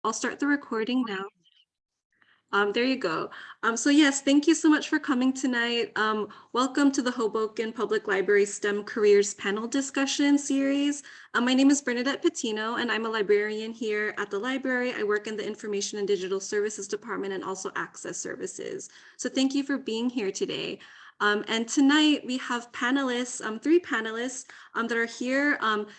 I'll start the recording now. There you go. So yes, thank you so much for coming tonight. Welcome to the Hoboken Public Library STEM Careers Panel Discussion Series. My name is Bernadette Patino, and I'm a librarian here at the library. I work in the Information and Digital Services Department and also Access Services. So thank you for being here today. And tonight we have panelists, three panelists that are here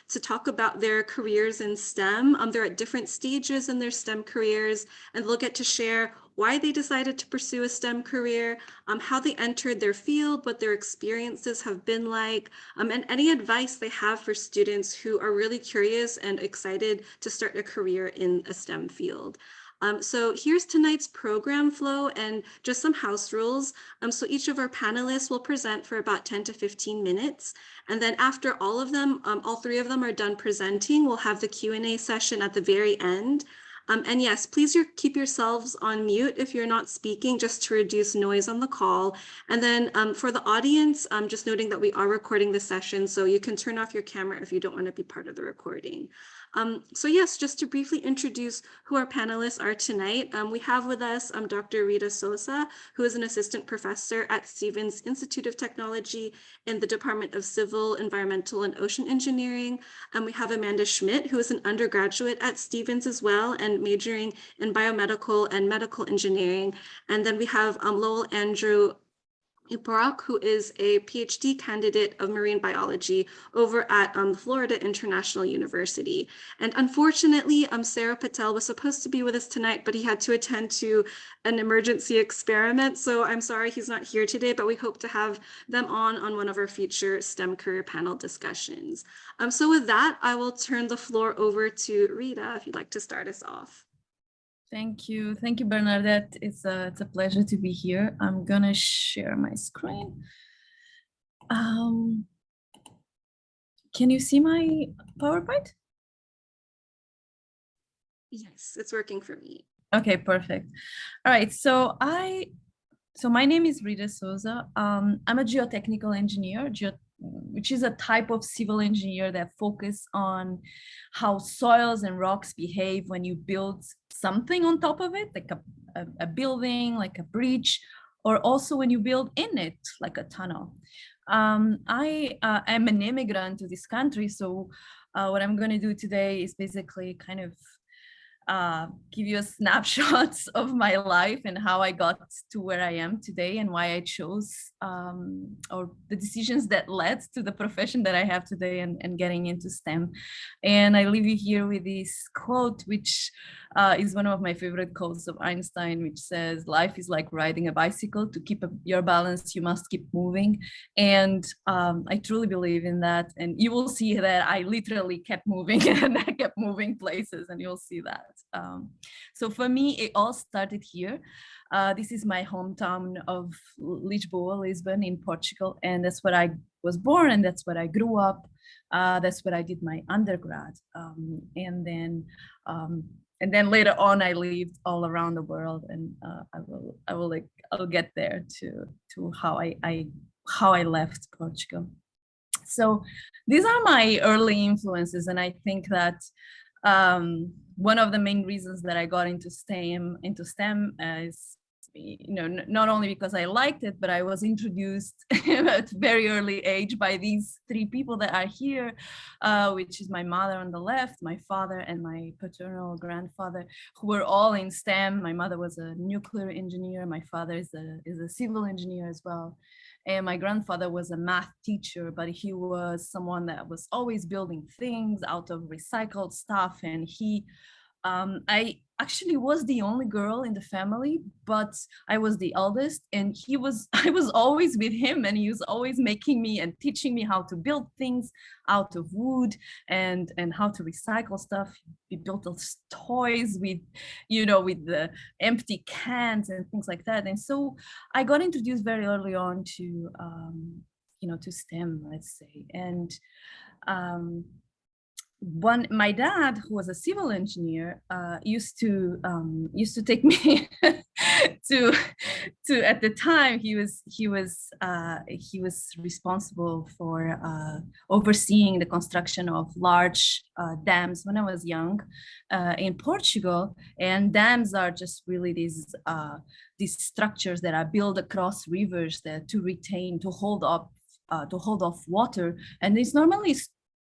to talk about their careers in STEM. They're at different stages in their STEM careers, and they'll get to share why they decided to pursue a STEM career, how they entered their field, what their experiences have been like, and any advice they have for students who are really curious and excited to start a career in a STEM field. So here's tonight's program flow and just some house rules. So each of our panelists will present for about 10 to 15 minutes. And then after all of them, all three of them are done presenting, we'll have the Q&A session at the very end. And yes, please keep yourselves on mute if you're not speaking, just to reduce noise on the call. And then for the audience, just noting that we are recording the session, so you can turn off your camera if you don't want to be part of the recording. So yes, just to briefly introduce who our panelists are tonight, we have with us Dr. Rita Sousa, who is an assistant professor at Stevens Institute of Technology in the Department of Civil, Environmental, and Ocean Engineering. We have Amanda Schmidt, who is an undergraduate at Stevens as well, and majoring in biomedical and medical engineering. And then we have Lowell Andrew Iporac, who is a PhD candidate of marine biology over at Florida International University. And unfortunately, Sarah Patel was supposed to be with us tonight, but he had to attend to an emergency experiment. So I'm sorry he's not here today, but we hope to have them on one of our future STEM career panel discussions. So with that, I will turn the floor over to Rita, if you'd like to start us off. Thank you, Bernadette. It's a pleasure to be here. I'm gonna share my screen. Can you see my PowerPoint? Yes, it's working for me. Okay, perfect. All right, so my name is Rita Sousa. I'm a geotechnical engineer, which is a type of civil engineer that focus on how soils and rocks behave when you build something on top of it, like a building, like a bridge, or also when you build in it, like a tunnel. I am an immigrant to this country, so what I'm going to do today is basically kind of give you a snapshot of my life and how I got to where I am today and why I chose or the decisions that led to the profession that I have today and getting into STEM. And I leave you here with this quote, which is one of my favorite quotes of Einstein, which says, "Life is like riding a bicycle. To keep your balance, you must keep moving." And I truly believe in that. And you will see that I literally kept moving and I kept moving places, and you'll see that. So for me, it all started here. This is my hometown of Lisboa, Lisbon in Portugal. And that's where I was born and that's where I grew up. That's where I did my undergrad. And then later on, I lived all around the world, and I'll get there to how I left Portugal. So these are my early influences, and I think that one of the main reasons that I got into STEM is, not only because I liked it, but I was introduced at a very early age by these three people that are here, which is my mother on the left, my father, and my paternal grandfather, who were all in STEM. My mother was a nuclear engineer. My father is a civil engineer as well. And my grandfather was a math teacher, but he was someone that was always building things out of recycled stuff. And I actually was the only girl in the family, but I was the eldest, and I was always with him, and he was always making me and teaching me how to build things out of wood and how to recycle stuff. We built those toys with the empty cans and things like that. And so I got introduced very early on to STEM, let's say. And my dad, who was a civil engineer, used to take me to at the time he was responsible for overseeing the construction of large dams when I was young in Portugal. And dams are just really these structures that are built across rivers that to hold off water, and it's normally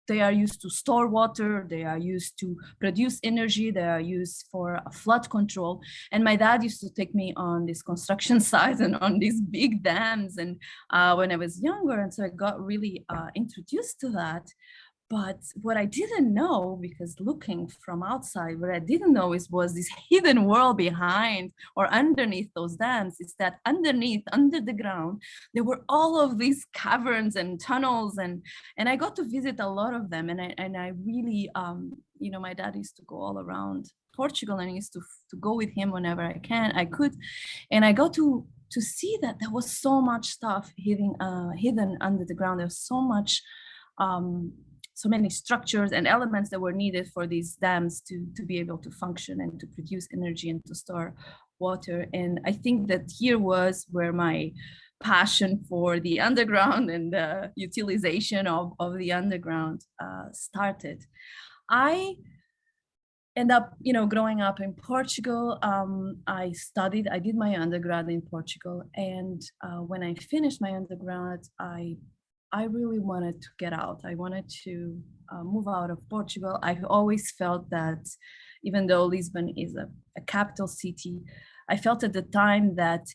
they are used to store water, they are used to produce energy, they are used for flood control. And my dad used to take me on these construction sites and on these big dams, and when I was younger, and so I got really introduced to that. But what I didn't know, because looking from outside, what I didn't know was this hidden world behind or underneath those dams, is that underneath, under the ground, there were all of these caverns and tunnels, and I got to visit a lot of them. And I really, my dad used to go all around Portugal, and I used to go with him whenever I could. And I got to see that there was so much stuff hidden under the ground. There was so many structures and elements that were needed for these dams to be able to function and to produce energy and to store water. And I think that here was where my passion for the underground and the utilization of the underground started. I end up, growing up in Portugal. I did my undergrad in Portugal. And when I finished my undergrad, I really wanted to get out. I wanted to move out of Portugal. I've always felt that even though Lisbon is a capital city, I felt at the time that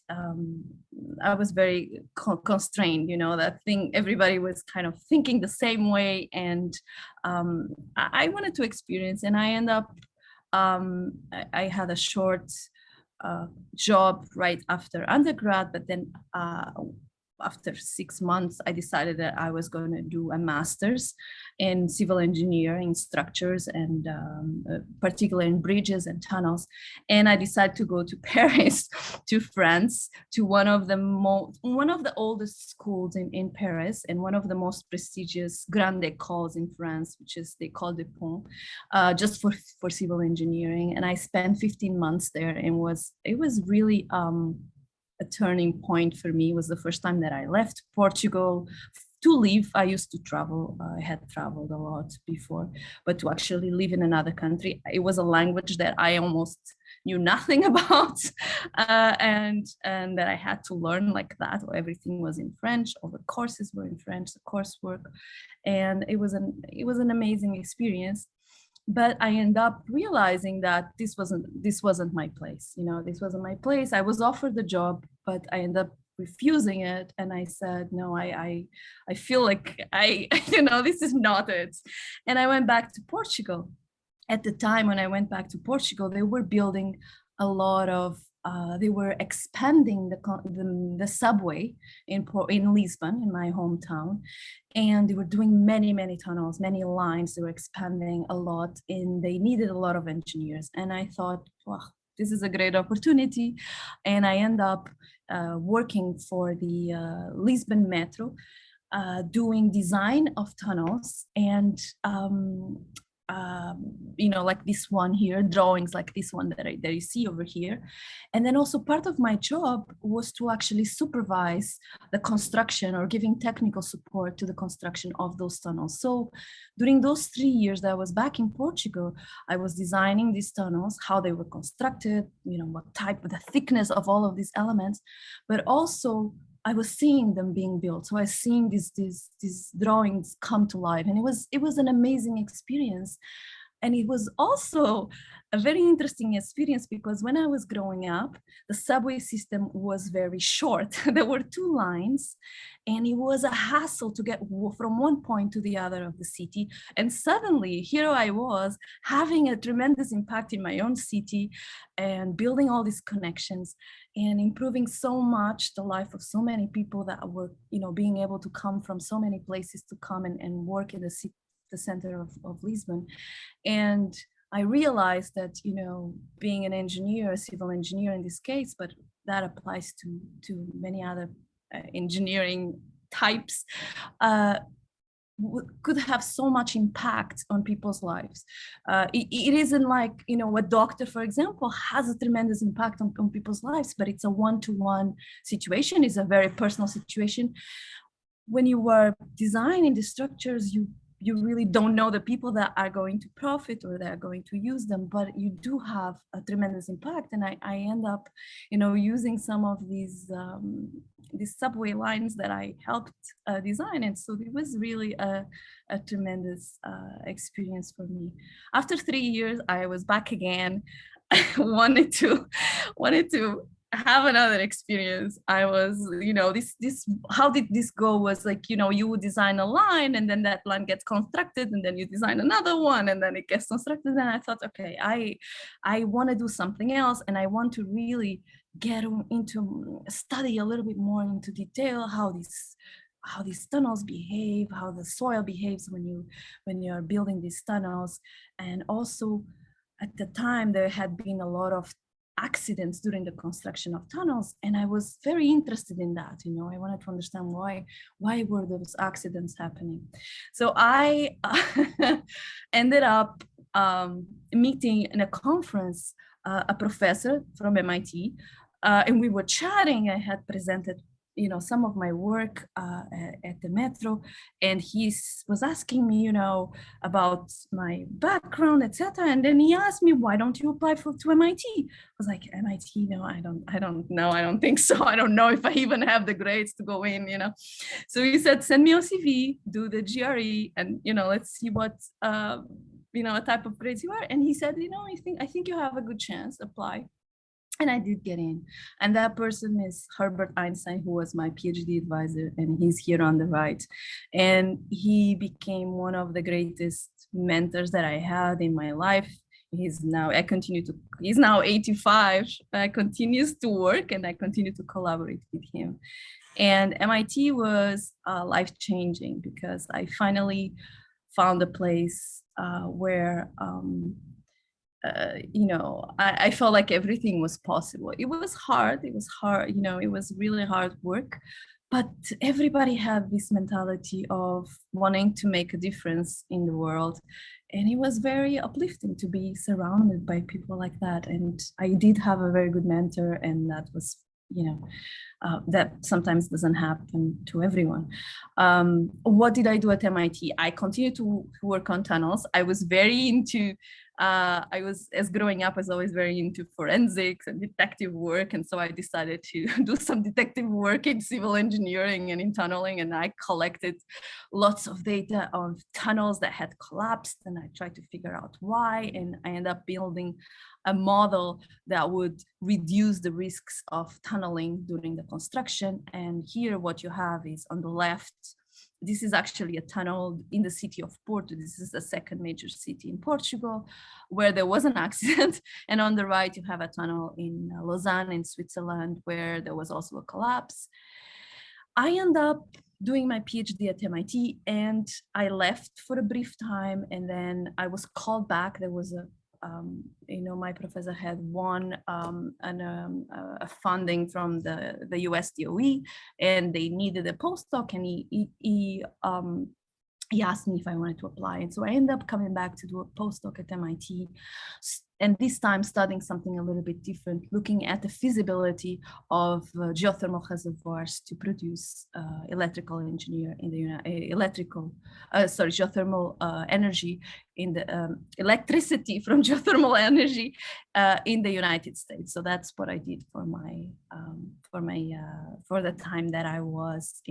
I was very constrained, that everybody was kind of thinking the same way. And I wanted to experience, and I end up, I had a short job right after undergrad, but then after 6 months, I decided that I was going to do a master's in civil engineering structures, and particularly in bridges and tunnels. And I decided to go to Paris, to France, to one of the oldest schools in Paris, and one of the most prestigious grande écoles in France, which is the École de Pont, just for civil engineering. And I spent 15 months there, and it was really a turning point for me. It was the first time that I left Portugal to live. I used to travel. I had traveled a lot before, but to actually live in another country, it was a language that I almost knew nothing about, and that I had to learn like that. Everything was in French. All the courses were in French, the coursework, and it was an amazing experience. But I end up realizing that this wasn't my place. This wasn't my place. I was offered the job, but I ended up refusing it. And I said, no, I feel like this is not it. And I went back to Portugal. At the time when I went back to Portugal, they were building a lot of they were expanding the subway in Lisbon, in my hometown, and they were doing many tunnels, many lines. They were expanding a lot, and they needed a lot of engineers. And I thought, wow, this is a great opportunity. And I end up working for the Lisbon Metro, doing design of tunnels, and like this one here, drawings like this one that you see over here. And then also part of my job was to actually supervise the construction or giving technical support to the construction of those tunnels. So during those 3 years that I was back in Portugal, I was designing these tunnels, how they were constructed, what type, the thickness of all of these elements, but also I was seeing them being built. So I was seeing these drawings come to life, and it was an amazing experience. And it was also a very interesting experience because when I was growing up, the subway system was very short. There were 2 lines, and it was a hassle to get from one point to the other of the city. And suddenly here I was having a tremendous impact in my own city and building all these connections and improving so much the life of so many people that were, being able to come from so many places to come and work in the city, the center of Lisbon. And I realized that, being an engineer, a civil engineer in this case, but that applies to many other engineering types, could have so much impact on people's lives. It isn't like, you know, a doctor, for example, has a tremendous impact on people's lives, but it's a one-to-one situation, it's a very personal situation. When you are designing the structures, you really don't know the people that are going to profit or that are going to use them, but you do have a tremendous impact. And I end up, you know, using some of these subway lines that I helped design. And so it was really a tremendous experience for me. After 3 years, I was back again. I wanted to have another experience. I was, you know, this how did this go was like, you know, you would design a line and then that line gets constructed and then you design another one and then it gets constructed. And I thought, okay, I want to do something else, and I want to really get into study a little bit more into detail how these tunnels behave, how the soil behaves when you're building these tunnels. And also at the time there had been a lot of accidents during the construction of tunnels, and I was very interested in that. You know, I wanted to understand why were those accidents happening. So I ended up meeting in a conference a professor from MIT, and we were chatting. I had presented, you know, some of my work at the Metro, and he was asking me, you know, about my background, etc. And then he asked me, why don't you apply to MIT? I was like, MIT? No, I don't know. I don't think so. I don't know if I even have the grades to go in, you know. So he said, send me your CV, do the GRE, and, you know, let's see what, you know, type of grades you are. And he said, you know, I think you have a good chance, apply. And I did get in. And that person is Herbert Einstein, who was my PhD advisor, and he's here on the right. And he became one of the greatest mentors that I had in my life. He's now 85, continues to work, and I continue to collaborate with him. And MIT was life-changing because I finally found a place where you know, I felt like everything was possible. It was hard, you know, it was really hard work, but everybody had this mentality of wanting to make a difference in the world. And it was very uplifting to be surrounded by people like that. And I did have a very good mentor, and that was, you know, that sometimes doesn't happen to everyone. What did I do at MIT? I continued to work on tunnels. I was very into as growing up, I was always very into forensics and detective work. And so I decided to do some detective work in civil engineering and in tunneling. And I collected lots of data on tunnels that had collapsed, and I tried to figure out why. And I ended up building a model that would reduce the risks of tunneling during the construction. And here what you have is on the left, this is actually a tunnel in the city of Porto. This is the second major city in Portugal where there was an accident. And on the right, you have a tunnel in Lausanne in Switzerland where there was also a collapse. I ended up doing my PhD at MIT, and I left for a brief time, and then I was called back. There was you know, my professor had won a funding from the US DOE, and they needed a postdoc, and he asked me if I wanted to apply. And so I ended up coming back to do a postdoc at MIT, and this time studying something a little bit different, looking at the feasibility of geothermal reservoirs to produce electrical engineer in the geothermal energy in the electricity from geothermal energy in the United States. So that's what I did for the time that I was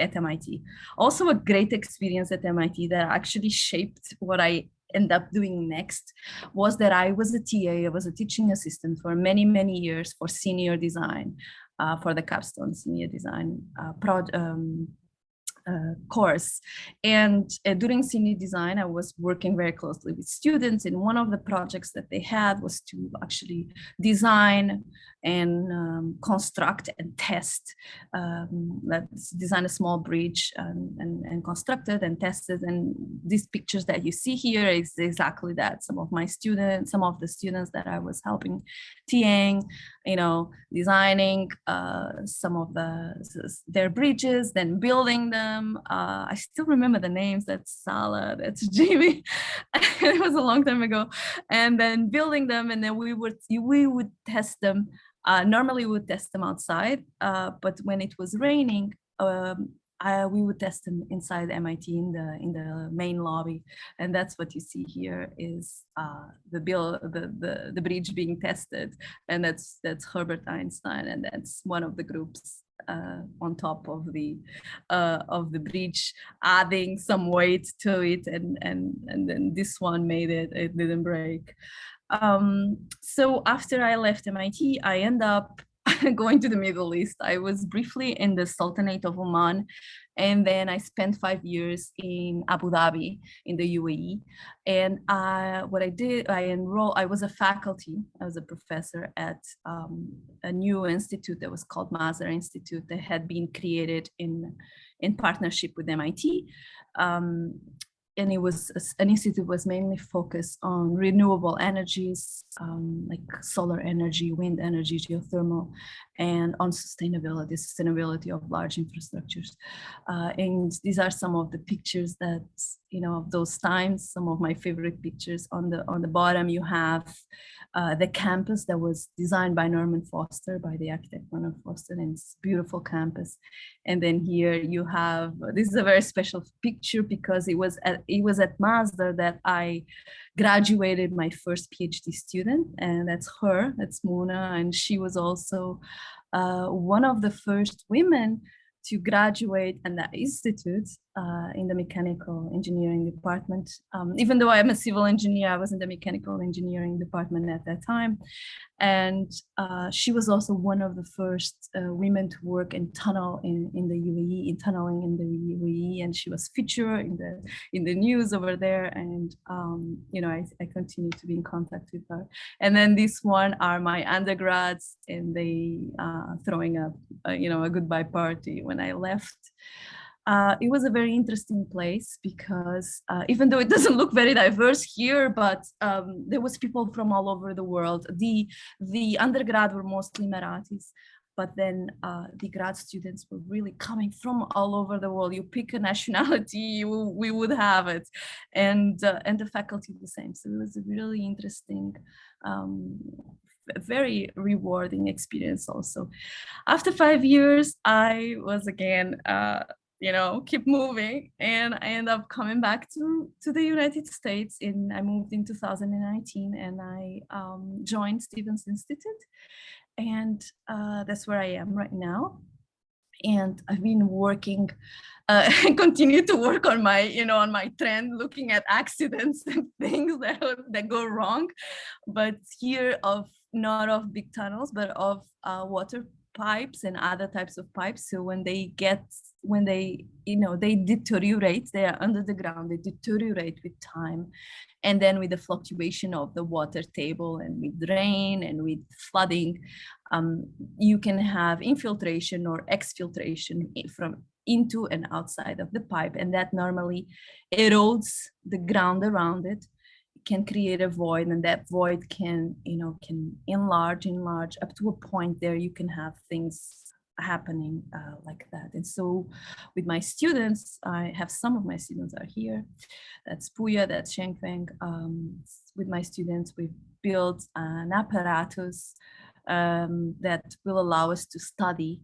at MIT. Also a great experience at MIT that actually shaped what I ended up doing next was that I was a TA, I was a teaching assistant for many, many years for senior design, for the capstone senior design course. And during senior design, I was working very closely with students, and one of the projects that they had was to actually design and construct and test. Let's design a small bridge and construct it and test it. And these pictures that you see here is exactly that. Some of the students that I was helping TAing, designing some of their bridges, then building them. I still remember the names. That's Sala, that's Jamie. It was a long time ago. And then building them, and then we would test them. Normally we would test them outside, but when it was raining, we would test them inside MIT in the main lobby, and that's what you see here is the bridge being tested, and that's Herbert Einstein, and that's one of the groups on top of the bridge, adding some weight to it, and then this one made it didn't break. So after I left MIT, I end up going to the Middle East. I was briefly in the Sultanate of Oman, and then I spent 5 years in Abu Dhabi in the UAE. And what I did, I was a faculty, I was a professor at a new institute that was called Mazar Institute that had been created in partnership with MIT. And it was an institute was mainly focused on renewable energies, like solar energy, wind energy, geothermal, and on sustainability of large infrastructures. And these are some of the pictures that, of those times, some of my favorite pictures. On the bottom, you have the campus that was designed by Norman Foster, by the architect Norman Foster, and it's a beautiful campus. And then here you have, this is a very special picture because it was at Mazda that I graduated my first PhD student, and that's her, that's Mona, and she was also one of the first women to graduate in that institute in the mechanical engineering department. Even though I'm a civil engineer, I was in the mechanical engineering department at that time. And she was also one of the first women to work in tunneling in the UAE, and she was featured in the news over there. And I continue to be in contact with her. And then this one are my undergrads, and they throwing up, a goodbye party when I left. It was a very interesting place because even though it doesn't look very diverse here, but there was people from all over the world. The undergrad were mostly Marathis, but then the grad students were really coming from all over the world. You pick a nationality, we would have it, and the faculty the same. So it was a really interesting, very rewarding experience also. After 5 years, I was again keep moving, and I ended up coming back to the United States. I moved in 2019, and I joined Stevens Institute, and that's where I am right now. And I've been working, continue to work on my trend, looking at accidents and things that go wrong, but here not of big tunnels, but of water pipes and other types of pipes. So when they deteriorate, they are under the ground, they deteriorate with time. And then with the fluctuation of the water table, and with rain and with flooding, you can have infiltration or exfiltration from into and outside of the pipe. And that normally erodes the ground around it, can create a void, and that void can enlarge up to a point there. You can have things happening like that. And so with my students, I have some of my students are here. That's Puya, that's Shengfeng. With my students, we've built an apparatus that will allow us to study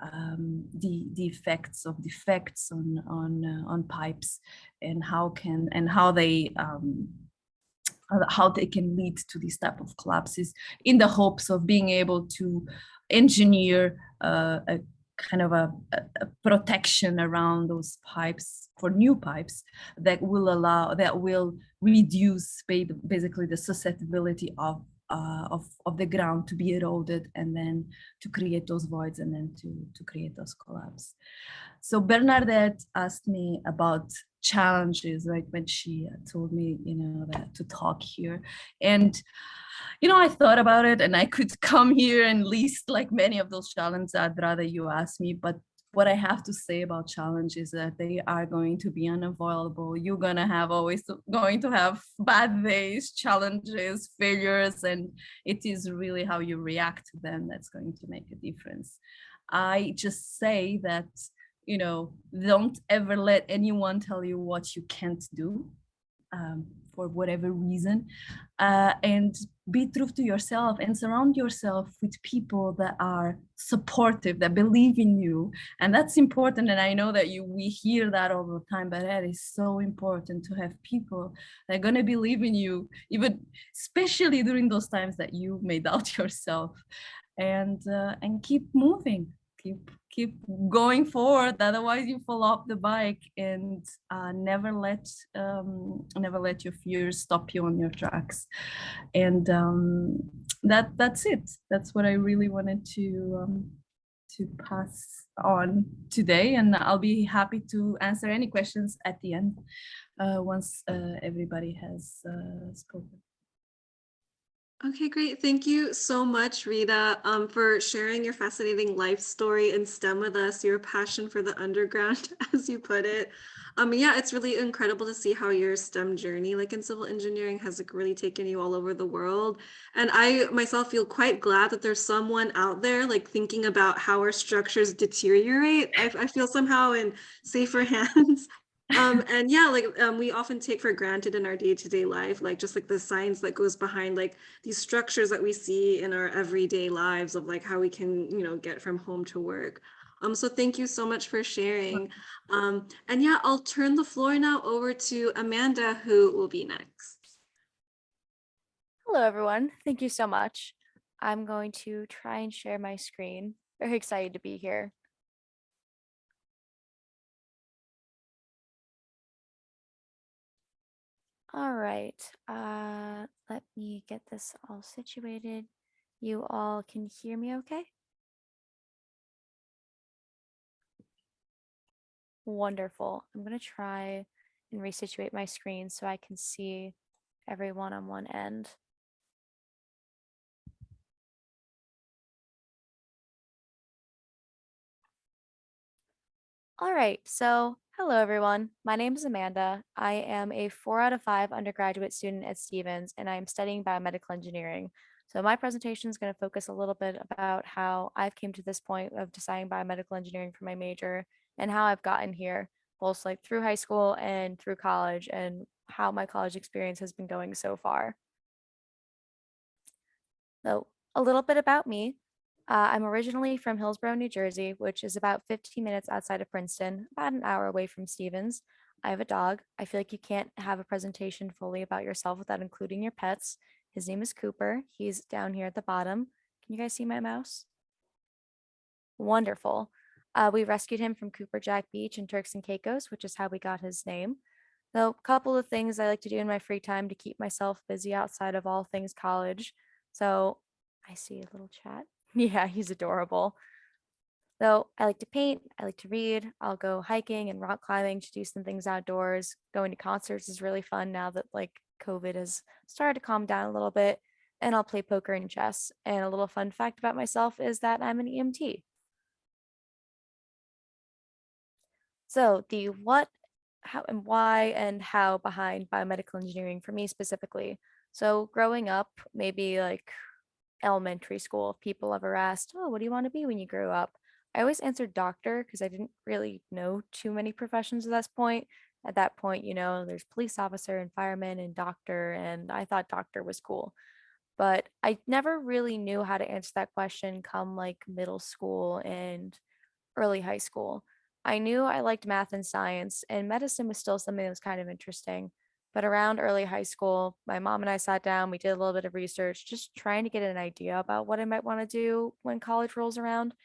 the effects of defects on pipes, and how they can lead to this type of collapses, in the hopes of being able to engineer a kind of a protection around those pipes, for new pipes that will reduce basically the susceptibility of the ground to be eroded, and then to create those voids, and then to create those collapse. So Bernadette asked me about challenges, right? When she told me, that to talk here. And, I thought about it, and I could come here and list like many of those challenges. I'd rather you ask me, but what I have to say about challenge is that they are going to be unavoidable. You're gonna have always going to have bad days, challenges, failures, and it is really how you react to them that's going to make a difference. I just say that, don't ever let anyone tell you what you can't do, for whatever reason, and be true to yourself and surround yourself with people that are supportive, that believe in you. And that's important, and I know that we hear that all the time, but that is so important, to have people that are going to believe in you, even especially during those times that you may doubt yourself. And keep moving, keep going forward, otherwise you fall off the bike. And never let your fears stop you on your tracks. And that's it. That's what I really wanted to pass on today, and I'll be happy to answer any questions at the end, once everybody has spoken. Okay, great. Thank you so much, Rita, for sharing your fascinating life story in STEM with us, your passion for the underground, as you put it. Yeah, it's really incredible to see how your STEM journey, like in civil engineering, has like really taken you all over the world. And I myself feel quite glad that there's someone out there like thinking about how our structures deteriorate. I feel somehow in safer hands. And yeah, like we often take for granted in our day-to-day life, like just like the science that goes behind like these structures that we see in our everyday lives of like how we can, get from home to work. So thank you so much for sharing. And yeah, I'll turn the floor now over to Amanda, who will be next. Hello, everyone. Thank you so much. I'm going to try and share my screen. Very excited to be here. All right. Let me get this all situated. You all can hear me okay? Wonderful. I'm going to try and resituate my screen so I can see everyone on one end. All right, so hello everyone. My name is Amanda. I am a 4 out of 5 undergraduate student at Stevens, and I am studying biomedical engineering. So my presentation is going to focus a little bit about how I've came to this point of deciding biomedical engineering for my major and how I've gotten here, both like through high school and through college, and how my college experience has been going so far. So a little bit about me. I'm originally from Hillsborough, New Jersey, which is about 15 minutes outside of Princeton, about an hour away from Stevens. I have a dog. I feel like you can't have a presentation fully about yourself without including your pets. His name is Cooper. He's down here at the bottom. Can you guys see my mouse? Wonderful. We rescued him from Cooper Jack Beach in Turks and Caicos, which is how we got his name. So, a couple of things I like to do in my free time to keep myself busy outside of all things college. So, I see a little chat. Yeah, he's adorable. So, I like to paint, I like to read, I'll go hiking and rock climbing to do some things outdoors. Going to concerts is really fun now that like COVID has started to calm down a little bit. And I'll play poker and chess. And a little fun fact about myself is that I'm an EMT. So the what, how, and why and how behind biomedical engineering for me specifically. So growing up, maybe like elementary school, if people ever asked, "Oh, what do you want to be when you grow up?" I always answered doctor because I didn't really know too many professions at that point. At that point, there's police officer and fireman and doctor, and I thought doctor was cool. But I never really knew how to answer that question come like middle school and early high school. I knew I liked math and science, and medicine was still something that was kind of interesting. But around early high school, my mom and I sat down, we did a little bit of research, just trying to get an idea about what I might want to do when college rolls around.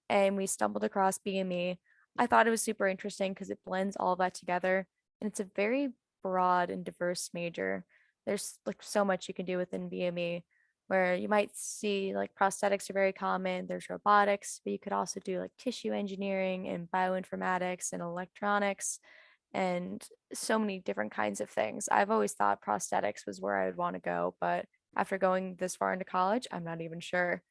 And we stumbled across BME. I thought it was super interesting because it blends all of that together. And it's a very broad and diverse major. There's like so much you can do within BME where you might see like prosthetics are very common. There's robotics, but you could also do like tissue engineering and bioinformatics and electronics. and so many different kinds of things. I've always thought prosthetics was where I would want to go, but after going this far into college, I'm not even sure.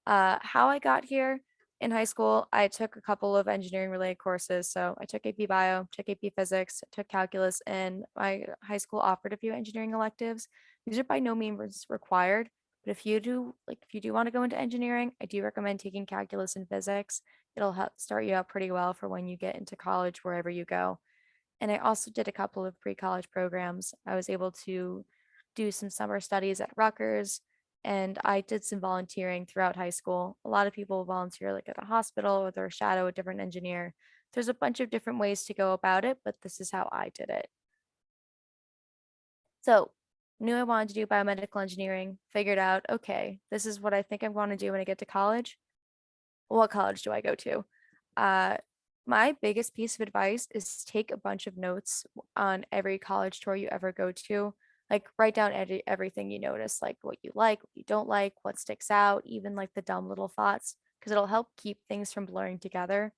How I got here in high school, I took a couple of engineering related courses. So I took AP Bio, took AP Physics, took Calculus, and my high school offered a few engineering electives. These are by no means required, but if you do want to go into engineering, I do recommend taking Calculus and Physics. It'll help start you out pretty well for when you get into college, wherever you go. And I also did a couple of pre-college programs. I was able to do some summer studies at Rutgers, and I did some volunteering throughout high school. A lot of people volunteer like at a hospital or they're shadow a different engineer. There's a bunch of different ways to go about it, but this is how I did it. So knew I wanted to do biomedical engineering, figured out, okay, this is what I think I'm going to do when I get to college. What college do I go to? Uh, my biggest piece of advice is take a bunch of notes on every college tour you ever go to. Like write down everything you notice, like what you don't like, what sticks out, even like the dumb little thoughts, because it'll help keep things from blurring together,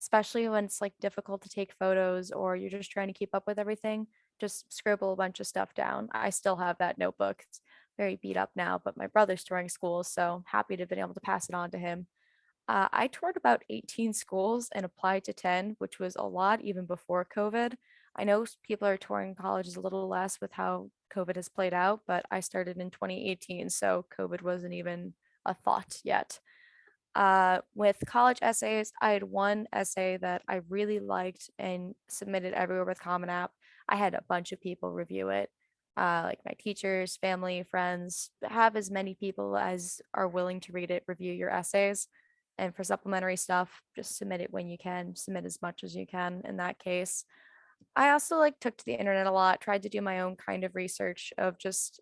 especially when it's like difficult to take photos or you're just trying to keep up with everything. Just scribble a bunch of stuff down. I still have that notebook. It's very beat up now, but my brother's touring schools, so happy to have been able to pass it on to him. I toured about 18 schools and applied to 10, which was a lot even before COVID. I know people are touring colleges a little less with how COVID has played out, but I started in 2018, so COVID wasn't even a thought yet. With college essays, I had one essay that I really liked and submitted everywhere with Common App. I had a bunch of people review it, like my teachers, family, friends. Have as many people as are willing to read it review your essays. And for supplementary stuff, just submit it when you can, submit as much as you can in that case. I also like took to the internet a lot, tried to do my own kind of research of just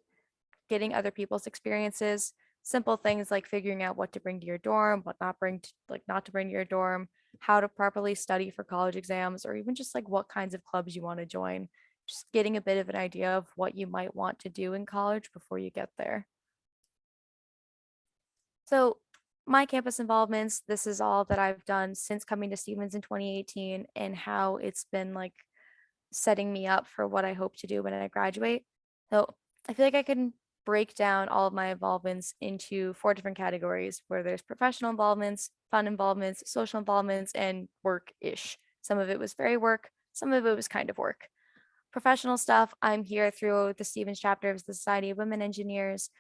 getting other people's experiences, simple things like figuring out what to bring to your dorm, what not bring to, like not to bring to your dorm, how to properly study for college exams, or even just like what kinds of clubs you want to join. Just getting a bit of an idea of what you might want to do in college before you get there. So my campus involvements, this is all that I've done since coming to Stevens in 2018 and how it's been like setting me up for what I hope to do when I graduate. So I feel like I can break down all of my involvements into 4 different categories where there's professional involvements, fun involvements, social involvements, and work-ish. Some of it was very work, some of it was kind of work. Professional stuff, I'm here through the Stevens chapter of the Society of Women Engineers.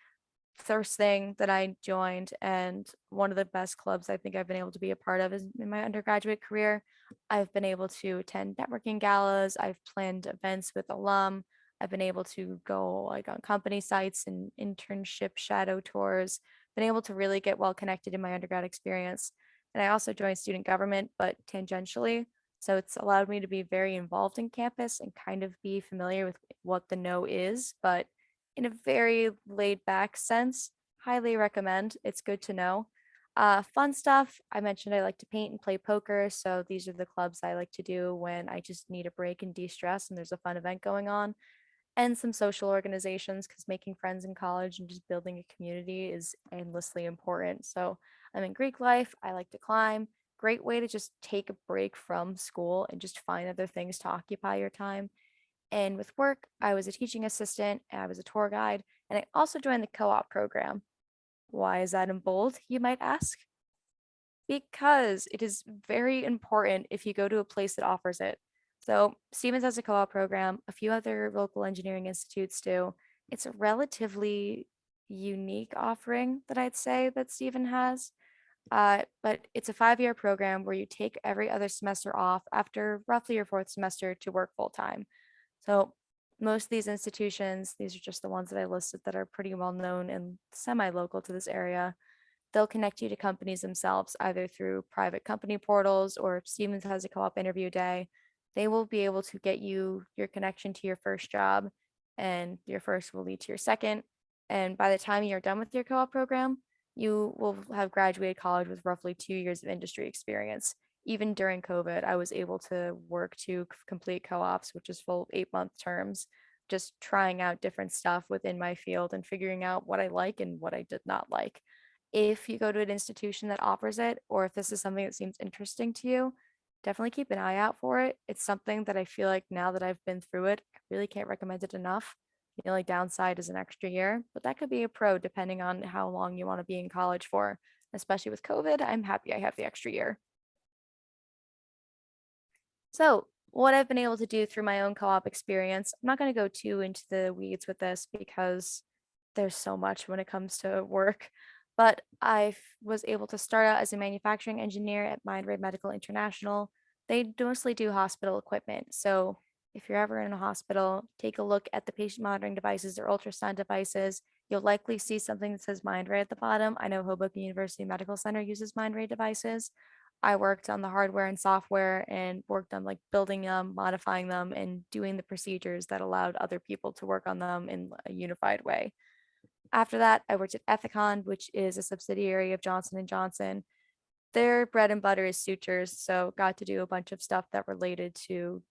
First thing that I joined, and one of the best clubs I think I've been able to be a part of is in my undergraduate career. I've been able to attend networking galas, I've planned events with alum, I've been able to go like on company sites and internship shadow tours, been able to really get well connected in my undergrad experience. And I also joined student government, but tangentially. So it's allowed me to be very involved in campus and kind of be familiar with what the no is, but in a very laid back sense. Highly recommend. It's good to know. Fun stuff. I mentioned I like to paint and play poker. So these are the clubs I like to do when I just need a break and de stress and there's a fun event going on. And some social organizations because making friends in college and just building a community is endlessly important. So I'm in Greek life. I like to climb. Great way to just take a break from school and just find other things to occupy your time. And with work, I was a teaching assistant, and I was a tour guide, and I also joined the co-op program. Why is that in bold, you might ask? Because it is very important if you go to a place that offers it. So Stevens has a co-op program, a few other local engineering institutes do. It's a relatively unique offering that I'd say that Stephen has. But it's a 5-year program where you take every other semester off after roughly your 4th semester to work full time. So most of these institutions, these are just the ones that I listed that are pretty well known and semi-local to this area. They'll connect you to companies themselves, either through private company portals or if Stevens has a co-op interview day, they will be able to get you your connection to your first job, and your first will lead to your second. And by the time you're done with your co-op program, you will have graduated college with roughly 2 years of industry experience. Even during COVID, I was able to work to complete co-ops, which is full 8-month terms, just trying out different stuff within my field and figuring out what I like and what I did not like. If you go to an institution that offers it, or if this is something that seems interesting to you, definitely keep an eye out for it. It's something that I feel like now that I've been through it, I really can't recommend it enough. The only downside is an extra year, but that could be a pro depending on how long you want to be in college for. Especially with COVID, I'm happy I have the extra year. So, what I've been able to do through my own co-op experience, I'm not going to go too into the weeds with this because there's so much when it comes to work, but was able to start out as a manufacturing engineer at Mindray Medical International. They mostly do hospital equipment. So, if you're ever in a hospital, take a look at the patient monitoring devices or ultrasound devices. You'll likely see something that says Mindray at the bottom. I know Hoboken University Medical Center uses Mindray devices. I worked on the hardware and software and worked on like building them, modifying them, and doing the procedures that allowed other people to work on them in a unified way. After that, I worked at Ethicon, which is a subsidiary of Johnson and Johnson. Their bread and butter is sutures, so got to do a bunch of stuff that related to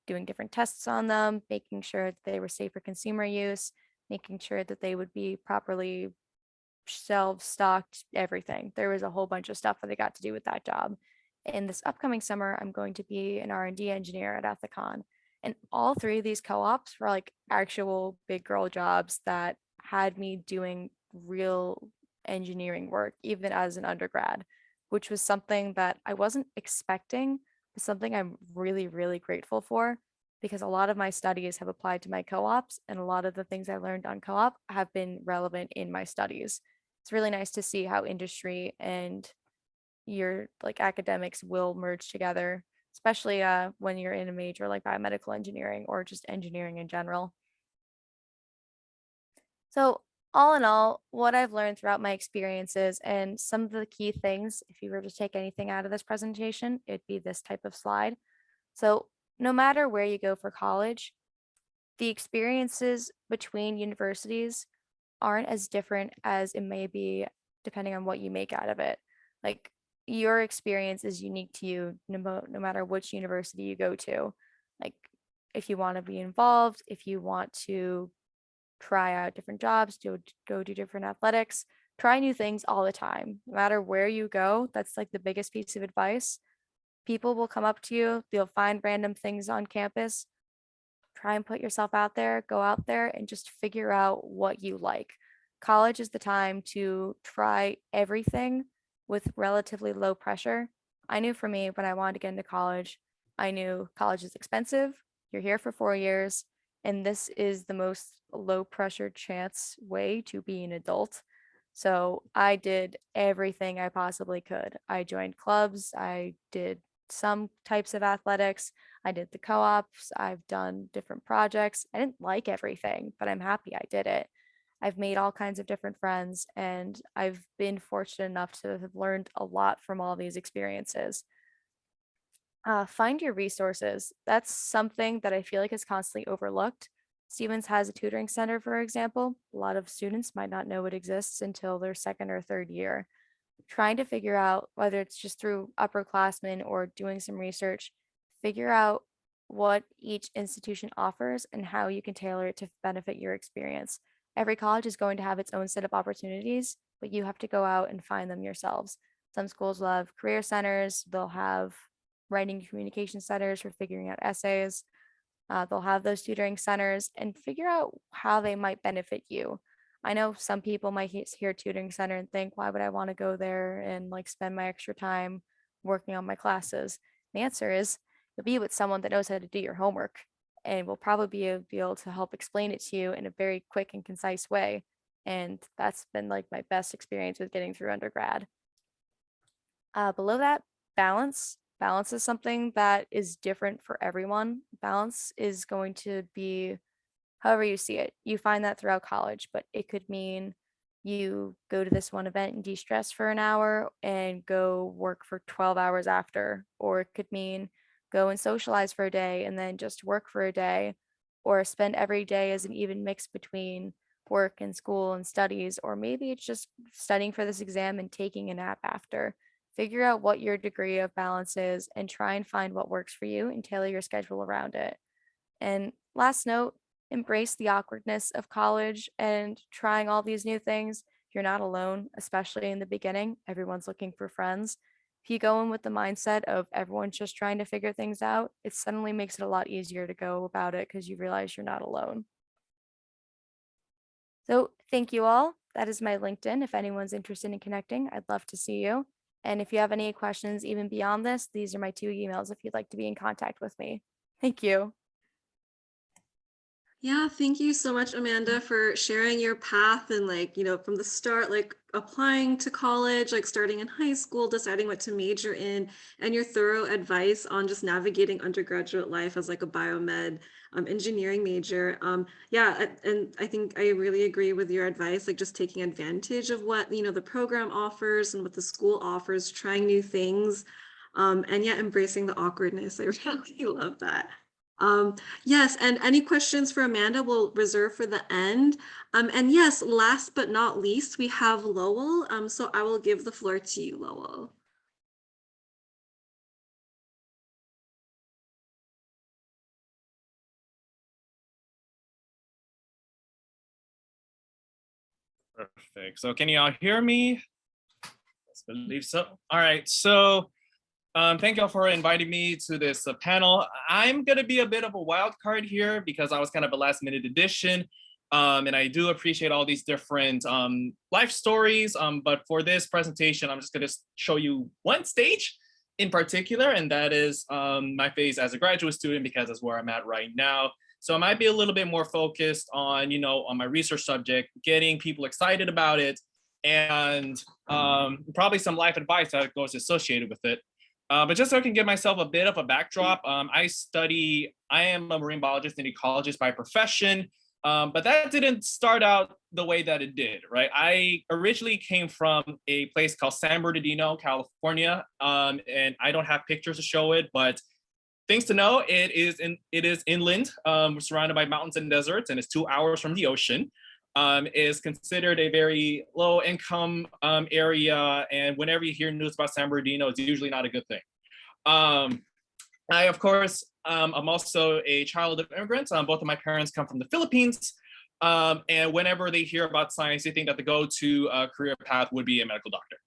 doing different tests on them, making sure that they were safe for consumer use, making sure that they would be properly shelves stocked, everything. There was a whole bunch of stuff that I got to do with that job. In this upcoming summer, I'm going to be an R&D engineer at Ethicon. And all three of these co-ops were like actual big girl jobs that had me doing real engineering work, even as an undergrad, which was something that I wasn't expecting, but something I'm really, really grateful for because a lot of my studies have applied to my co-ops and a lot of the things I learned on co-op have been relevant in my studies. It's really nice to see how industry and your like academics will merge together, especially when you're in a major like biomedical engineering or just engineering in general. So, all in all, what I've learned throughout my experiences and some of the key things, if you were to take anything out of this presentation, it'd be this type of slide. So, no matter where you go for college, the experiences between universities aren't as different as it may be depending on what you make out of it. Like your experience is unique to you no matter which university you go to. Like if you want to be involved, if you want to try out different jobs, go do different athletics, try new things all the time. No matter where you go, that's like the biggest piece of advice. People will come up to you, they'll find random things on campus. Try and put yourself out there, go out there and just figure out what you like. College is the time to try everything with relatively low pressure. I knew for me when I wanted to get into college, I knew college is expensive. You're here for 4 years, and this is the most low pressure chance way to be an adult. So I did everything I possibly could. I joined clubs, I did some types of athletics. I did the co-ops, I've done different projects. I didn't like everything, but I'm happy I did it. I've made all kinds of different friends, and I've been fortunate enough to have learned a lot from all these experiences. Find your resources. That's something that I feel like is constantly overlooked. Stevens has a tutoring center, for example. A lot of students might not know it exists until their second or third year. Trying to figure out whether it's just through upperclassmen or doing some research, figure out what each institution offers and how you can tailor it to benefit your experience. Every college is going to have its own set of opportunities, but you have to go out and find them yourselves. Some schools will have career centers, they'll have writing and communication centers for figuring out essays. They'll have those tutoring centers and figure out how they might benefit you. I know some people might hear tutoring center and think, why would I want to go there and like spend my extra time working on my classes? The answer is you'll be with someone that knows how to do your homework and will probably be able to help explain it to you in a very quick and concise way. And that's been like my best experience with getting through undergrad. Below that, balance. Balance is something that is different for everyone. Balance is going to be however you see it. You find that throughout college, but it could mean you go to this one event and de-stress for an hour and go work for 12 hours after, or it could mean go and socialize for a day and then just work for a day, or spend every day as an even mix between work and school and studies, or maybe it's just studying for this exam and taking a nap after. Figure out what your degree of balance is and try and find what works for you and tailor your schedule around it. And last note, embrace the awkwardness of college and trying all these new things. You're not alone, especially in the beginning. Everyone's looking for friends. If you go in with the mindset of everyone's just trying to figure things out, it suddenly makes it a lot easier to go about it because you realize you're not alone. So thank you all. That is my LinkedIn. If anyone's interested in connecting, I'd love to see you. And if you have any questions even beyond this, these are my 2 emails if you'd like to be in contact with me. Thank you. Yeah, thank you so much, Amanda, for sharing your path and from the start, like applying to college, like starting in high school, deciding what to major in, and your thorough advice on just navigating undergraduate life as like a biomed engineering major. Yeah, and I think I really agree with your advice, like just taking advantage of what, the program offers and what the school offers, trying new things, and yeah, embracing the awkwardness. I really love that. Yes, and any questions for Amanda we'll reserve for the end. And yes, last but not least, we have Lowell. So I will give the floor to you, Lowell. Perfect. So can you all hear me? I believe so. All right. So thank y'all for inviting me to this panel. I'm going to be a bit of a wild card here because I was kind of a last minute addition. And I do appreciate all these different life stories. But for this presentation, I'm just going to show you one stage in particular, and that is my phase as a graduate student, because that's where I'm at right now. So I might be a little bit more focused on, on my research subject, getting people excited about it, and probably some life advice that goes associated with it. But just so I can give myself a bit of a backdrop, I am a marine biologist and ecologist by profession, but that didn't start out the way that it did, right? I originally came from a place called San Bernardino, California, and I don't have pictures to show it, but things to know, it is inland, surrounded by mountains and deserts, and it's 2 hours from the ocean. Is considered a very low income area, and whenever you hear news about San Bernardino, it's usually not a good thing. I, of course, I'm also a child of immigrants. Both of my parents come from the Philippines, and whenever they hear about science, they think that the go-to career path would be a medical doctor.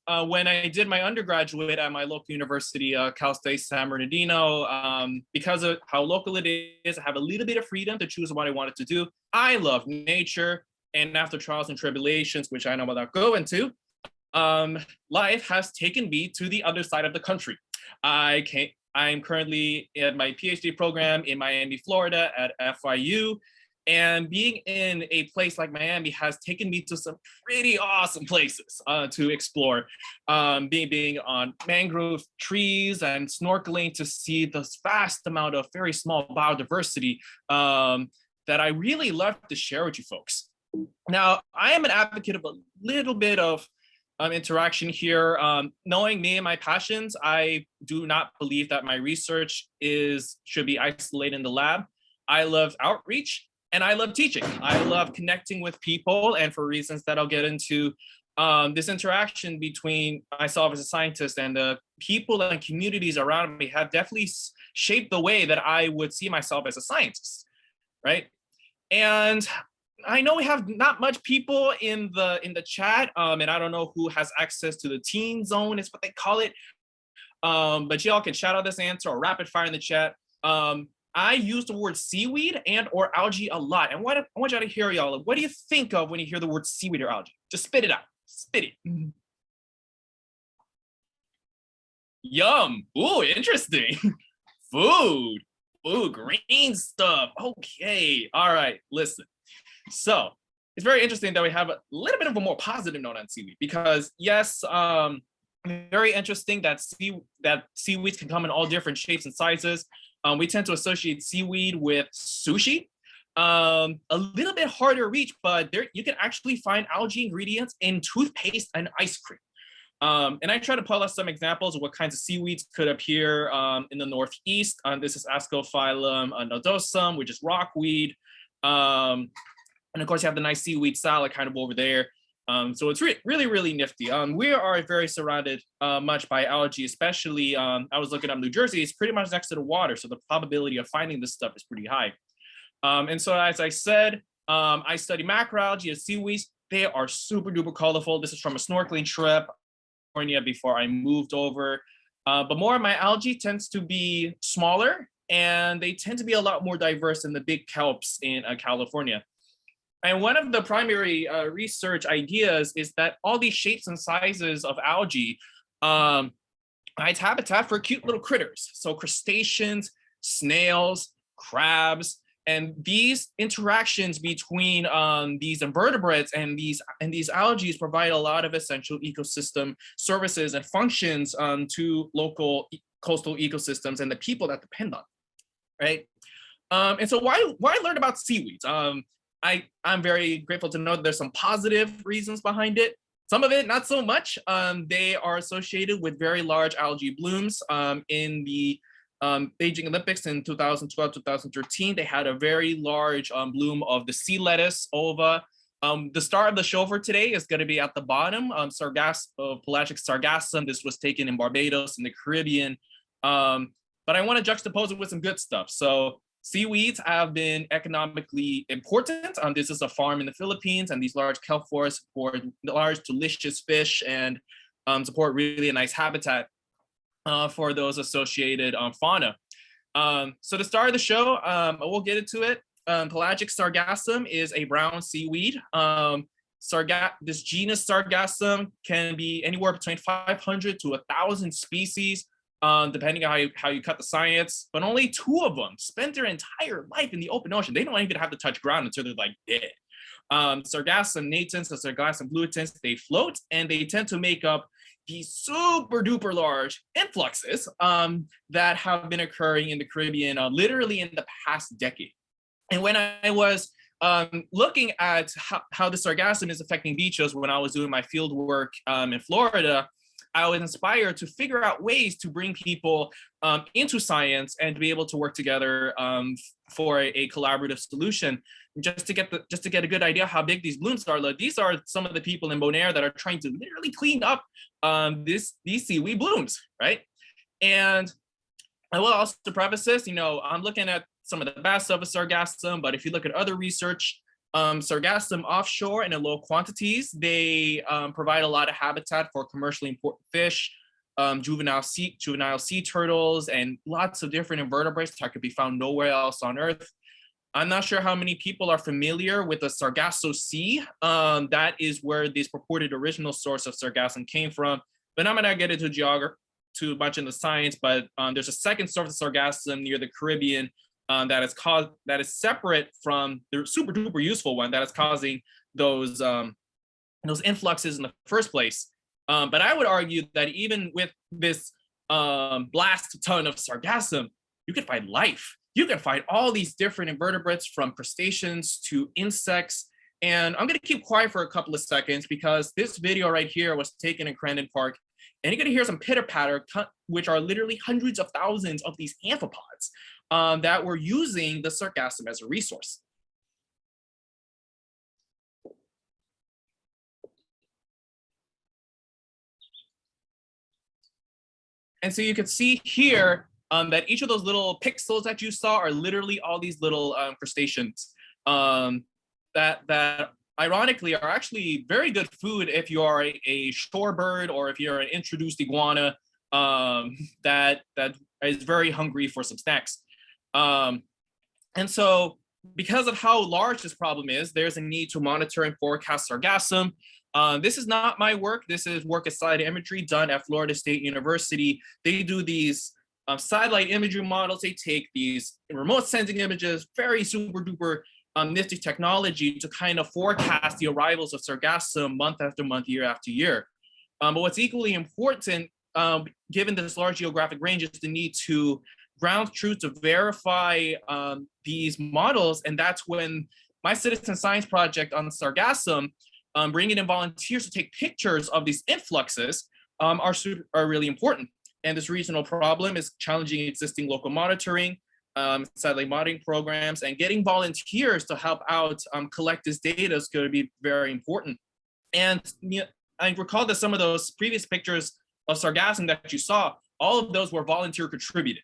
When I did my undergraduate at my local university, Cal State San Bernardino, because of how local it is, I have a little bit of freedom to choose what I wanted to do. I love nature, and after trials and tribulations, which I know without going to, life has taken me to the other side of the country. I'm currently at my PhD program in Miami, Florida at FIU. And being in a place like Miami has taken me to some pretty awesome places to explore. Being on mangrove trees and snorkeling to see this vast amount of very small biodiversity that I really love to share with you folks. Now, I am an advocate of a little bit of interaction here. Knowing me and my passions, I do not believe that my research should be isolated in the lab. I love outreach. And I love teaching. I love connecting with people, and for reasons that I'll get into, this interaction between myself as a scientist and the people and communities around me have definitely shaped the way that I would see myself as a scientist, right? And I know we have not much people in the chat, and I don't know who has access to the teen zone, is what they call it. But y'all can shout out this answer or rapid fire in the chat. I use the word seaweed and or algae a lot. And I want y'all to hear y'all. What do you think of when you hear the word seaweed or algae? Just spit it out. Spit it. Yum. Ooh, interesting. Food. Ooh, green stuff. Okay. All right. Listen. So it's very interesting that we have a little bit of a more positive note on seaweed, because yes, very interesting that seaweeds can come in all different shapes and sizes. We tend to associate seaweed with sushi. A little bit harder to reach, but you can actually find algae ingredients in toothpaste and ice cream. And I try to pull out some examples of what kinds of seaweeds could appear in the Northeast. This is Ascophyllum nodosum, which is rockweed. And of course, you have the nice seaweed salad kind of over there. So it's really, really nifty. We are very surrounded much by algae, especially I was looking up New Jersey. It's pretty much next to the water, so the probability of finding this stuff is pretty high. And so as I said, I study macroalgae and seaweeds. They are super duper colorful. This is from a snorkeling trip. California before I moved over. But more of my algae tends to be smaller, and they tend to be a lot more diverse than the big kelps in California. And one of the primary research ideas is that all these shapes and sizes of algae provides habitat for cute little critters. So crustaceans, snails, crabs, and these interactions between these invertebrates and these algae provide a lot of essential ecosystem services and functions to local coastal ecosystems and the people that depend on, right? And so why learn about seaweeds? I'm very grateful to know that there's some positive reasons behind it. Some of it, not so much. They are associated with very large algae blooms. In the Beijing Olympics in 2012, 2013, they had a very large bloom of the sea lettuce ova. The star of the show for today is going to be at the bottom, pelagic sargassum. This was taken in Barbados in the Caribbean. But I want to juxtapose it with some good stuff. So seaweeds have been economically important. This is a farm in the Philippines, and these large kelp forests support large, delicious fish and support really a nice habitat for those associated fauna. So the star of the show, we'll get into it. Pelagic sargassum is a brown seaweed. This genus sargassum can be anywhere between 500 to 1,000 species. Depending on how you cut the science, but only 2 of them spend their entire life in the open ocean. They don't even have to touch ground until they're like dead. Sargassum natans and Sargassum gluitans, they float, and they tend to make up these super duper large influxes that have been occurring in the Caribbean literally in the past decade. And when I was looking at how the sargassum is affecting beaches when I was doing my field work in Florida, I was inspired to figure out ways to bring people into science and to be able to work together for a collaborative solution. Just to get a good idea how big these blooms are. Like, these are some of the people in Bonaire that are trying to literally clean up these seaweed blooms, right? And I will also preface this, I'm looking at some of the best of a sargassum, but if you look at other research, sargassum offshore and in low quantities, they provide a lot of habitat for commercially important fish, juvenile sea turtles, and lots of different invertebrates that could be found nowhere else on Earth. I'm not sure how many people are familiar with the Sargasso Sea. That is where this purported original source of sargassum came from. But I'm gonna get into geography too much in the science, but there's a second source of sargassum near the Caribbean that is separate from the super duper useful one that is causing those influxes in the first place. But I would argue that even with this blast ton of sargassum, you can find life. You can find all these different invertebrates, from crustaceans to insects. And I'm gonna keep quiet for a couple of seconds because this video right here was taken in Crandon Park, and you're gonna hear some pitter patter, which are literally hundreds of thousands of these amphipods that were using the sargassum as a resource. And so you can see here that each of those little pixels that you saw are literally all these little crustaceans that ironically are actually very good food if you are a shorebird or if you're an introduced iguana that is very hungry for some snacks. And so because of how large this problem is, there's a need to monitor and forecast sargassum. This is not my work. This is work as satellite imagery done at Florida State University. They do these satellite imagery models. They take these remote sensing images, very super duper nifty technology to kind of forecast the arrivals of sargassum month after month, year after year. But what's equally important, given this large geographic range, is the need to ground truth to verify these models. And that's when my citizen science project on sargassum, bringing in volunteers to take pictures of these influxes are really important. And this regional problem is challenging existing local monitoring, satellite monitoring programs, and getting volunteers to help out collect this data is going to be very important. And I recall that some of those previous pictures of sargassum that you saw, all of those were volunteer contributed.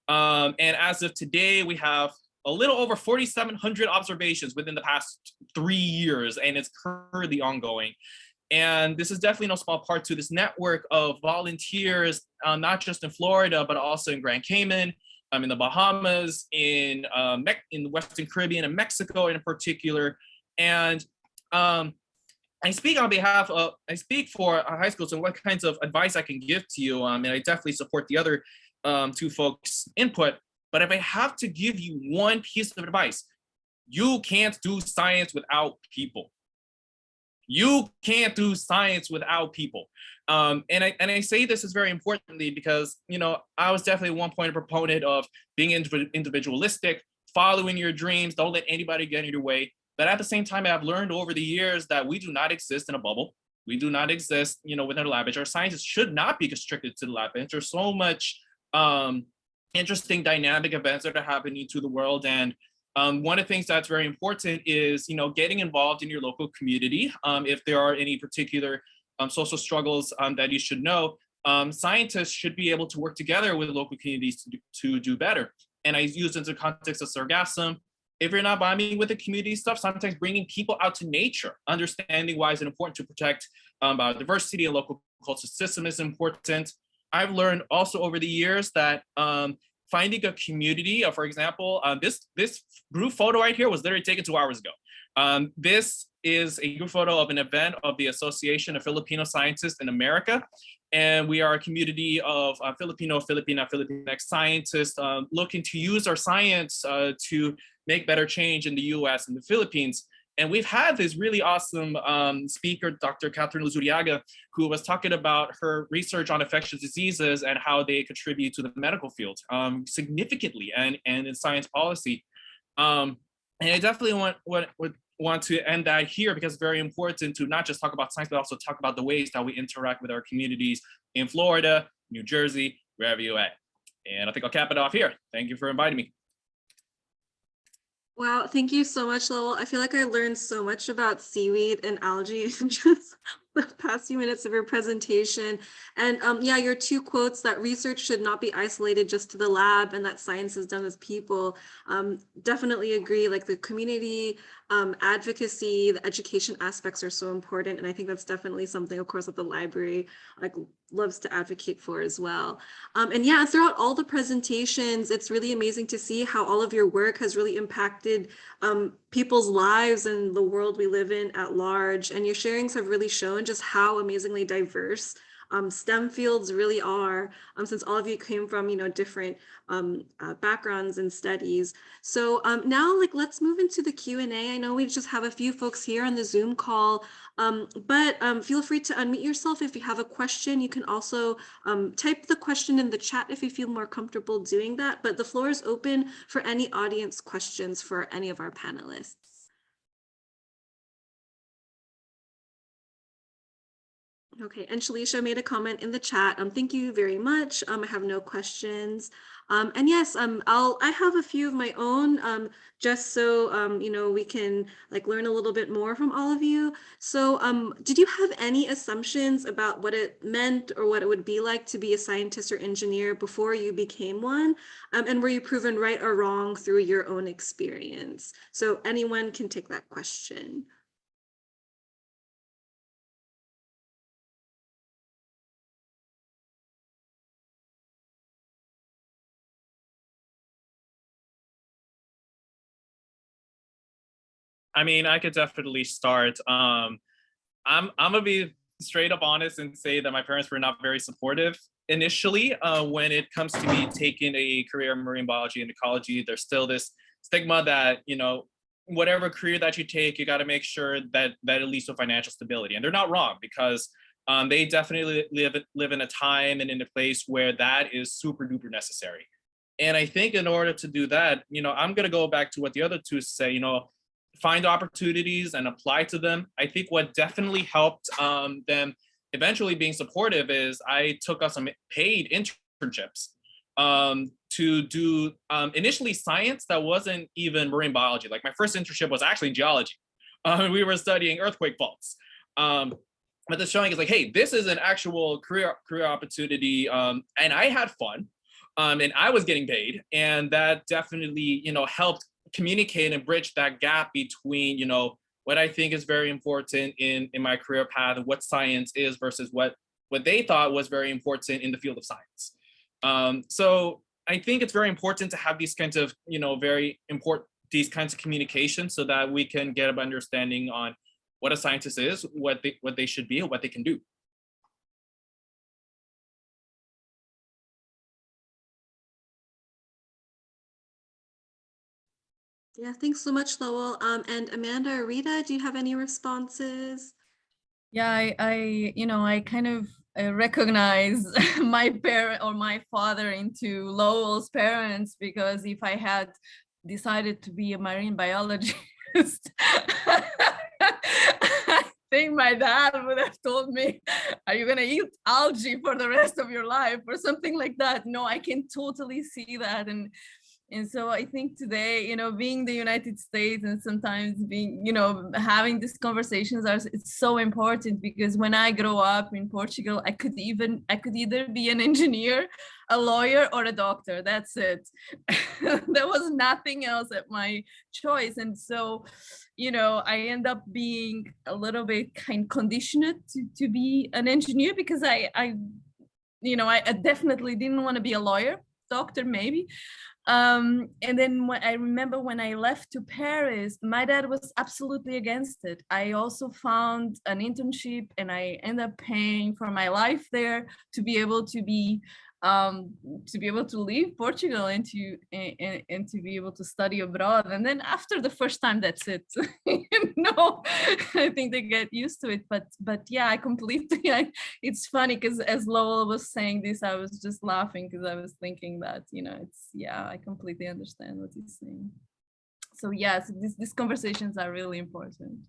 And as of today, we have a little over 4,700 observations within the past 3 years, and it's currently ongoing. And this is definitely no small part to this network of volunteers, not just in Florida, but also in Grand Cayman, in the Bahamas, in the Western Caribbean and Mexico in particular. And I speak on behalf of, I speak for high schools and what kinds of advice I can give to you. And I definitely support the other two folks' input. But if I have to give you one piece of advice, you can't do science without people. You can't do science without people. And I say this is very importantly because, I was definitely at one point a proponent of being individualistic, following your dreams, don't let anybody get in your way. But at the same time, I've learned over the years that we do not exist in a bubble. We do not exist, within a lab bench. Our scientists should not be constricted to the lab bench. There's so much interesting dynamic events that are happening to the world. And one of the things that's very important is, getting involved in your local community. If there are any particular social struggles that you should know, scientists should be able to work together with local communities to do better. And I use it in the context of sargassum. If you're not bombing with the community stuff, sometimes bringing people out to nature, understanding why is it important to protect biodiversity and local cultural system is important. I've learned also over the years that finding a community, for example, this group photo right here was literally taken 2 hours ago. This is a group photo of an event of the Association of Filipino Scientists in America. And we are a community of Filipinx scientists looking to use our science to make better change in the US and the Philippines. And we've had this really awesome speaker, Dr. Catherine Luzuriaga, who was talking about her research on infectious diseases and how they contribute to the medical field significantly and in science policy. And I definitely want to end that here because it's very important to not just talk about science, but also talk about the ways that we interact with our communities in Florida, New Jersey, wherever you're at. And I think I'll cap it off here. Thank you for inviting me. Wow, thank you so much, Lowell. I feel like I learned so much about seaweed and algae in just the past few minutes of your presentation. And yeah, your two quotes that research should not be isolated just to the lab and that science is done with people. Definitely agree, like the community advocacy, the education aspects are so important. And I think that's definitely something, of course, that the library loves to advocate for as well. And yeah, throughout all the presentations, it's really amazing to see how all of your work has really impacted people's lives and the world we live in at large. And your sharings have really shown just how amazingly diverse STEM fields really are, since all of you came from, different backgrounds and studies. So now, let's move into the Q&A. I know we just have a few folks here on the Zoom call, but feel free to unmute yourself if you have a question. You can also type the question in the chat if you feel more comfortable doing that, but the floor is open for any audience questions for any of our panelists. Okay, and Shalisha made a comment in the chat. Thank you very much. I have no questions. And yes, I have a few of my own, just so we can learn a little bit more from all of you. So did you have any assumptions about what it meant or what it would be like to be a scientist or engineer before you became one? And were you proven right or wrong through your own experience? So anyone can take that question. I mean, I could definitely start. I'm gonna be straight up honest and say that my parents were not very supportive initially when it comes to me taking a career in marine biology and ecology. There's still this stigma that whatever career that you take, you got to make sure that it leads to financial stability. And they're not wrong because they definitely live in a time and in a place where that is super duper necessary. And I think in order to do that, I'm gonna go back to what the other two say. Find opportunities and apply to them. I think what definitely helped them eventually being supportive is I took us some paid internships to do initially science that wasn't even marine biology. Like my first internship was actually in geology. We were studying earthquake faults. But the showing is hey, this is an actual career opportunity, and I had fun, and I was getting paid, and that definitely helped communicate and bridge that gap between what I think is very important in my career path, what science is versus what they thought was very important in the field of science. So I think it's very important to have these kinds of, very important, these kinds of communications so that we can get an understanding on what a scientist is, what they should be, and what they can do. Yeah, thanks so much, Lowell. And Amanda or Rita, do you have any responses? Yeah, I kind of recognize my parent or my father into Lowell's parents, because if I had decided to be a marine biologist, I think my dad would have told me, "Are you gonna eat algae for the rest of your life?" or something like that. No, I can totally see that, and so I think today, being the United States and sometimes being, having these conversations it's so important, because when I grow up in Portugal, I could either be an engineer, a lawyer, or a doctor. That's it. There was nothing else at my choice. And so, I end up being a little bit kind conditioned to be an engineer, because I definitely didn't want to be a lawyer, doctor maybe. And then I remember when I left to Paris, my dad was absolutely against it. I also found an internship and I ended up paying for my life there to be able to leave Portugal and to be able to study abroad. And then after the first time, that's it. I think they get used to it. But yeah, it's funny because as Lowell was saying this, I was just laughing because I was thinking that, I completely understand what he's saying. So yes, these conversations are really important.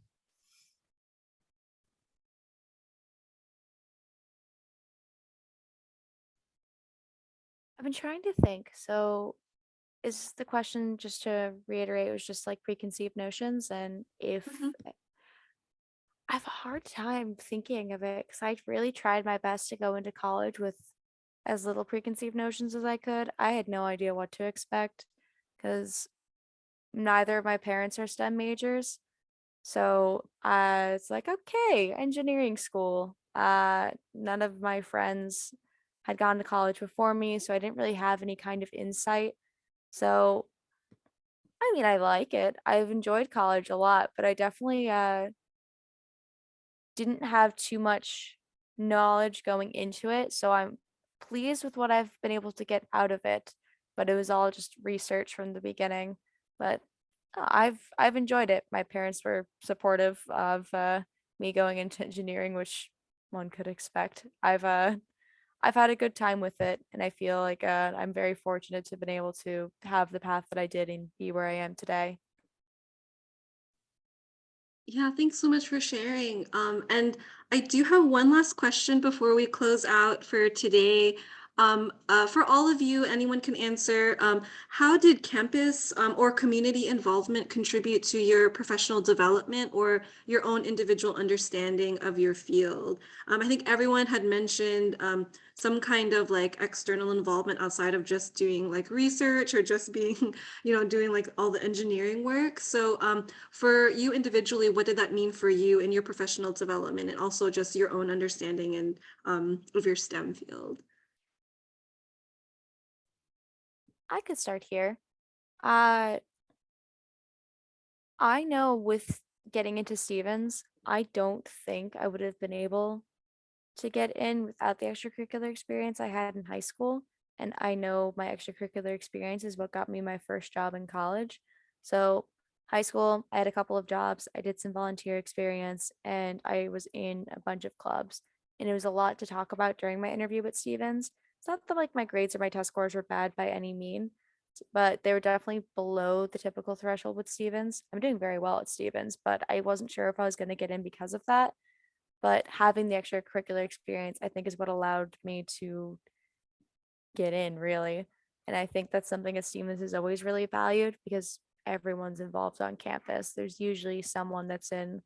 I've been trying to think. So is the question, just to reiterate, it was just like preconceived notions, and if I have a hard time thinking of it because I really tried my best to go into college with as little preconceived notions as I could. I had no idea what to expect because neither of my parents are STEM majors. So it's like, okay, engineering school. None of my friends had gone to college before me, so I didn't really have any kind of insight. So, I mean, I like it. I've enjoyed college a lot, but I definitely didn't have too much knowledge going into it. So I'm pleased with what I've been able to get out of it, but it was all just research from the beginning. But I've enjoyed it. My parents were supportive of me going into engineering, which one could expect. I've had a good time with it, and I feel like I'm very fortunate to have been able to have the path that I did and be where I am today. Yeah, thanks so much for sharing. And I do have one last question before we close out for today. For all of you, anyone can answer. How did campus or community involvement contribute to your professional development or your own individual understanding of your field? I think everyone had mentioned some kind of like external involvement outside of just doing like research or just being, doing like all the engineering work. So for you individually, what did that mean for you in your professional development and also just your own understanding and of your STEM field? I could start here. Uh, I know with getting into Stevens, I don't think I would have been able to get in without the extracurricular experience I had in high school. And I know my extracurricular experience is what got me my first job in college. So, high school, I had a couple of jobs, I did some volunteer experience, and I was in a bunch of clubs. And it was a lot to talk about during my interview with Stevens. It's not that like my grades or my test scores were bad by any mean, but they were definitely below the typical threshold with Stevens. I'm doing very well at Stevens, but I wasn't sure if I was going to get in because of that. But having the extracurricular experience, I think, is what allowed me to get in, really. And I think that's something that Stevens is always really valued because everyone's involved on campus. There's usually someone that's in,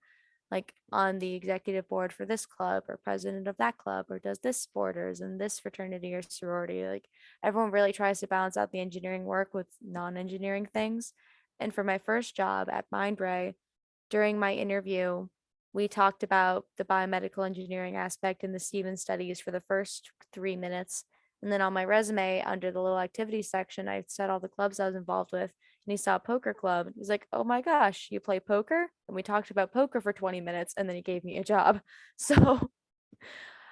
like, on the executive board for this club or president of that club or does this sport or is in this fraternity or sorority. Like, everyone really tries to balance out the engineering work with non-engineering things. And for my first job at Mindray, during my interview, we talked about the biomedical engineering aspect and the Stevens studies for the first 3 minutes. And then on my resume, under the little activities section, I said all the clubs I was involved with. And he saw a poker club. He's like, "Oh my gosh, you play poker?" And we talked about poker for 20 minutes, and then he gave me a job. So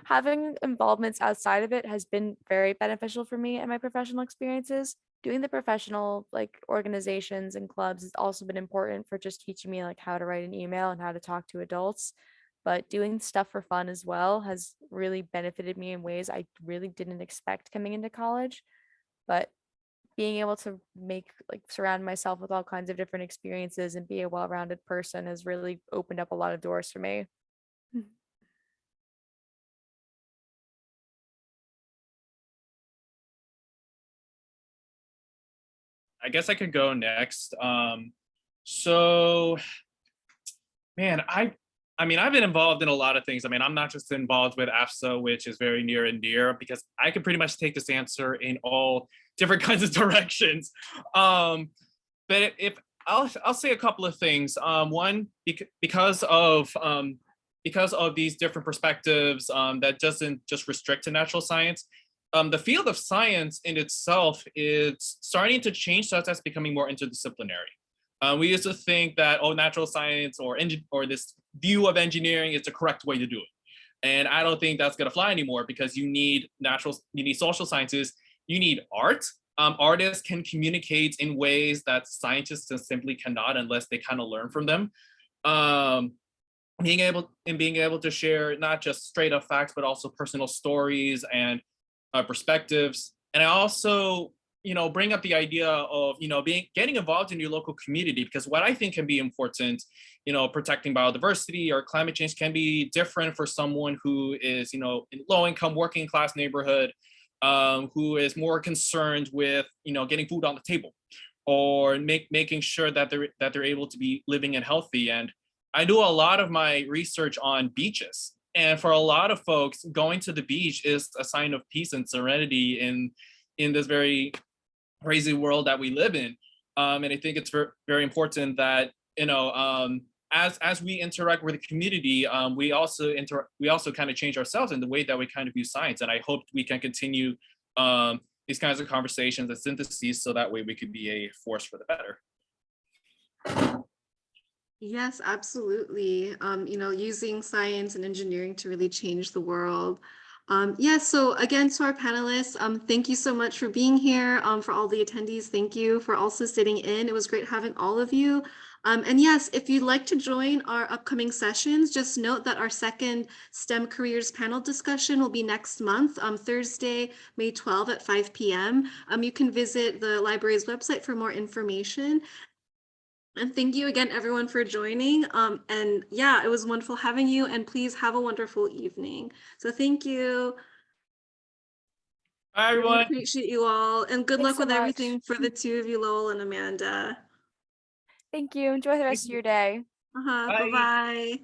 having involvements outside of it has been very beneficial for me and my professional experiences. Doing the professional like organizations and clubs has also been important for just teaching me like how to write an email and how to talk to adults. But doing stuff for fun as well has really benefited me in ways I really didn't expect coming into college. But being able to make like surround myself with all kinds of different experiences and be a well-rounded person has really opened up a lot of doors for me. I guess I could go next. So, man, I mean, I've been involved in a lot of things. I mean, I'm not just involved with AFSA, which is very near and dear, because I could pretty much take this answer in all different kinds of directions. But if I'll say a couple of things. One, because of these different perspectives, that doesn't just restrict to natural science. The field of science in itself is starting to change, so that's becoming more interdisciplinary. We used to think that, oh, natural science or this view of engineering is the correct way to do it. And I don't think that's going to fly anymore, because you need social sciences, you need art. Artists can communicate in ways that scientists just simply cannot unless they kind of learn from them. Being able to share not just straight up facts, but also personal stories and perspectives. And I also, bring up the idea of, getting involved in your local community, because what I think can be important, protecting biodiversity or climate change can be different for someone who is, in low income working class neighborhood, who is more concerned with, getting food on the table, or making sure that they're able to be living and healthy. And I do a lot of my research on beaches. And for a lot of folks, going to the beach is a sign of peace and serenity in this very crazy world that we live in. And I think it's very, very important that, as we interact with the community, we also kind of change ourselves in the way that we kind of view science. And I hope we can continue these kinds of conversations and syntheses, so that way we could be a force for the better. Yes, absolutely. Using science and engineering to really change the world. Yes, so again, to our panelists, thank you so much for being here. For all the attendees, thank you for also sitting in. It was great having all of you. And yes, if you'd like to join our upcoming sessions, just note that our second STEM Careers panel discussion will be next month, Thursday, May 12 at 5 p.m. You can visit the library's website for more information. And thank you again, everyone, for joining. And yeah, it was wonderful having you, and please have a wonderful evening. So thank you. Bye, Really everyone. appreciate you all, and good luck Thanks so with much. everything for the two of you, Lowell and Amanda. Thank you. Enjoy the rest of your day. Bye-bye.